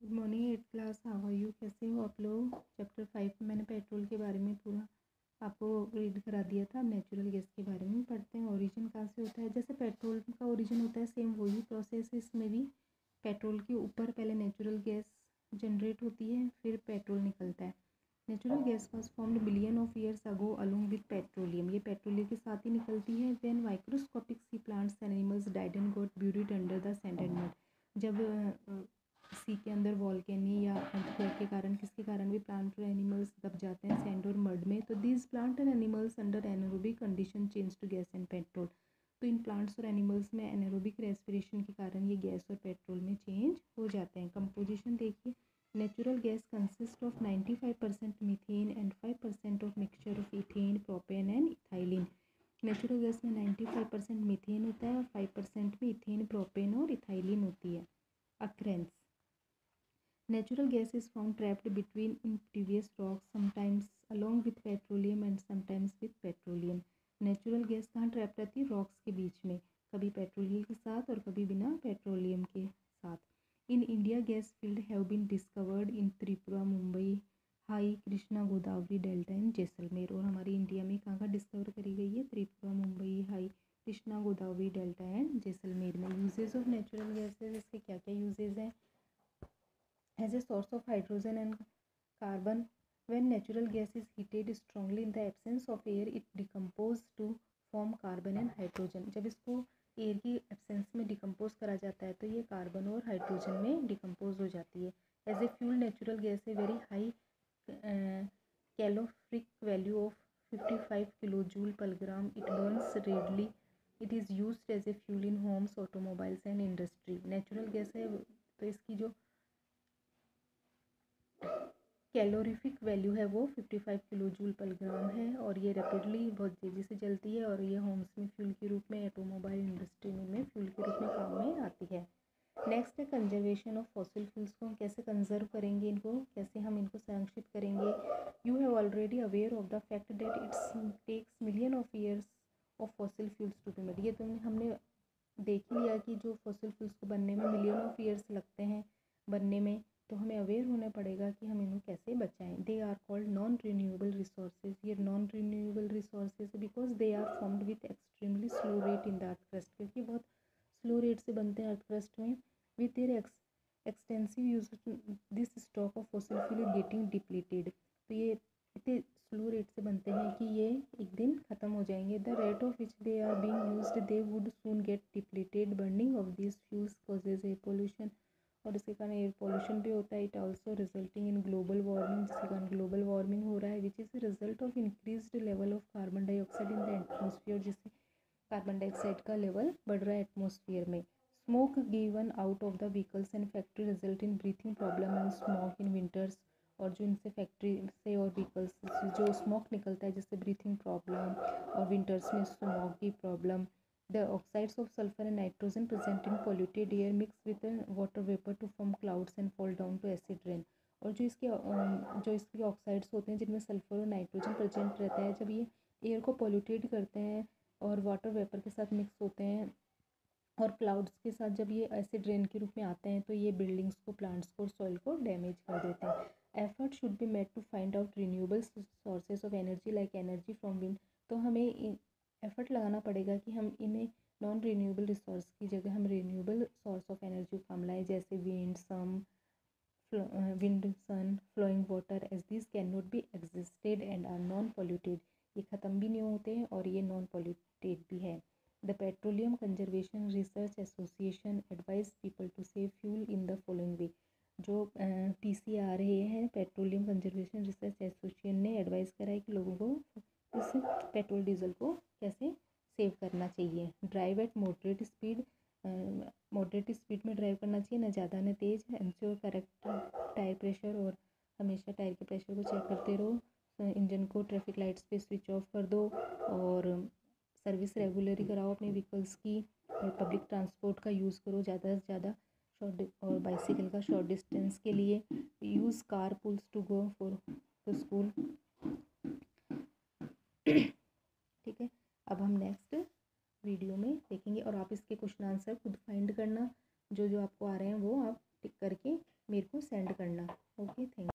Good morning at class, how are you? कैसे हो आप लोग? चैप्टर 5 में मैंने पेट्रोल के बारे में पूरा आपको रीड करा दिया था। अब नेचुरल गैस के बारे में पढ़ते हैं। ओरिजिन कहाँ से होता है? जैसे पेट्रोल का ओरिजिन होता है, सेम वही प्रोसेस है इसमें भी। पेट्रोल के ऊपर पहले नेचुरल गैस जनरेट होती है, फिर पेट्रोल निकलता है। Natural gas was formed billion of years ago along with petroleum. ये पेट्रोलियम के साथ ही निकलती है। When microscopic sea plants animals died and got buried under the sand and mud. जब सी के अंदर वॉल्केनी या अर्थक्वेक के कारण, किसके कारण भी प्लांट और एनिमल्स दब जाते हैं सैंड और मड में, तो these plant and animals under anaerobic condition change to gas and petrol. तो इन प्लांट्स और एनिमल्स में एनारोबिक रेस्पिरेशन के कारण ये गैस और पेट्रोल में चेंज हो जाते हैं। कंपोजिशन देखिए, natural gas consist of 95% methane and 5% of mixture of ethane, propane and ethylene. Natural gas में 95% मीथेन होता है और 5% में इथेन, प्रोपेन और इथाइलिन होती है। Occurrence, natural gas is found trapped between imperious rocks, sometimes along with petroleum and sometimes with petroleum. Natural gas कहाँ trap रहती है? रॉक्स के बीच में, कभी पेट्रोलियम के साथ और कभी बिना पेट्रोलियम के साथ। In India gas field have been discovered in Tripura, Mumbai, high, Krishna Godavari delta and Jaisalmer. और हमारी इंडिया में कहाँ कहाँ डिस्कवर करी गई है? Tripura, Mumbai, high, Krishna Godavari delta and Jaisalmer में। यूजेज ऑफ नेचुरल गैसेज, इसके क्या क्या यूजेज हैं? As a source of hydrogen and carbon, when natural gas is heated strongly in the absence of air, it decomposes to form carbon and hydrogen. जब इसको air की absence में decompose करा जाता है तो ये कार्बन और हाइड्रोजन में डिकम्पोज हो जाती है। As a fuel natural gas है very high calorific value of 55 kilo joule per gram. It burns readily. It is used as a fuel in homes, automobiles and industry. Natural gas है तो इसकी जो calorific value है वो 55 kilo joule per ग्राम है और ये रैपिडली बहुत तेज़ी से जलती है और ये होम्स में फ्यूल के रूप में, ऑटोमोबाइल इंडस्ट्री में फ्यूल के रूप में काम में आती है। नेक्स्ट है कंजर्वेशन ऑफ फॉसिल फ्यूल्स को हम कैसे कंजर्व करेंगे, इनको कैसे हम इनको संरक्षित करेंगे। You have already aware of the fact that it's takes million of years of fossil fuels to be made. ये हमने देख ही लिया कि जो फॉसिल फ्यूल्स को बनने में मिलियन ऑफ ईयर्स लगते हैं बनने में, तो हमें अवेयर होना पड़ेगा कि हम इनको कैसे बचाएं। They are called non renewable resources. ये non renewable resources because they are formed with extremely slow rate in the earth crust, क्योंकि बहुत स्लो रेट से बनते हैं अर्थ क्रस्ट में। With their extensive use this stock of fossil fuel is getting depleted. तो ये इतने slow rate से बनते हैं कि ये एक दिन ख़त्म हो जाएंगे। The rate of which they are being used they would soon get depleted. Burning of this fuels causes air pollution, और इसके कारण एयर पोल्यूशन भी होता है। It also resulting in global warming, जिसके कारण ग्लोबल वार्मिंग हो रहा है। Which is result of increased level of carbon dioxide in the atmosphere, जिससे कार्बन डाइऑक्साइड का लेवल बढ़ रहा है एटमोसफियर में। Smoke given out of the vehicles and factory result in breathing problem and smoke in winters. और जो इनसे factory से और व्हीकल्स से जो स्मोक निकलता है जिससे ब्रीथिंग प्रॉब्लम, और विंटर्स में स्मोक की problem. The oxides of sulfur and nitrogen present in polluted air mix with water vapor to form clouds and fall down to acid rain। और जो इसके ऑक्साइड्स होते हैं जिनमें सल्फर और नाइट्रोजन प्रेजेंट रहता है, जब ये एयर को पोल्यूटेड करते हैं और वाटर वेपर के साथ मिक्स होते हैं और क्लाउड्स के साथ जब ये एसिड रेन के रूप में आते हैं, तो ये बिल्डिंग्स को, प्लांट्स को और सॉइल को डैमेज कर देते हैं। Effort should be made to find out renewable sources of energy like energy from wind. तो हमें एफर्ट लगाना पड़ेगा कि हम इन्हें नॉन रिन्यूएबल रिसोर्स की जगह हम रिन्यूएबल सोर्स ऑफ एनर्जी को काम लाएँ, जैसे wind, sun, flowing water, as this can not be existed and are non polluted. ये ख़त्म भी नहीं होते हैं और ये नॉन पोल्यूटेड भी है। The petroleum conservation research association advise people to save fuel in the following way. जो PCRA है, पेट्रोलियम कंजर्वेशन रिसर्च एसोसिएशन ने एडवाइस करा है कि लोगों को इस पेट्रोल डीजल को कैसे सेव करना चाहिए। Drive eight moderate speed, moderate speed में ड्राइव करना चाहिए, ना ज़्यादा ना तेज़। एंश्योर करेक्ट टायर प्रेशर, और हमेशा टायर के प्रेशर को चेक करते रहो। इंजन को ट्रैफिक लाइट्स पे स्विच ऑफ कर दो और सर्विस रेगुलरली कराओ अपने व्हीकल्स की। और पब्लिक ट्रांसपोर्ट का यूज़ करो ज़्यादा से ज़्यादा, और बाइसिकल का शॉर्ट डिस्टेंस के लिए। Use car pools to go for to school. ठीक है, अब हम नेक्स्ट वीडियो में देखेंगे और आप इसके क्वेश्चन आंसर खुद फाइंड करना। जो जो आपको आ रहे हैं वो आप टिक करके मेरे को सेंड करना। Okay, thank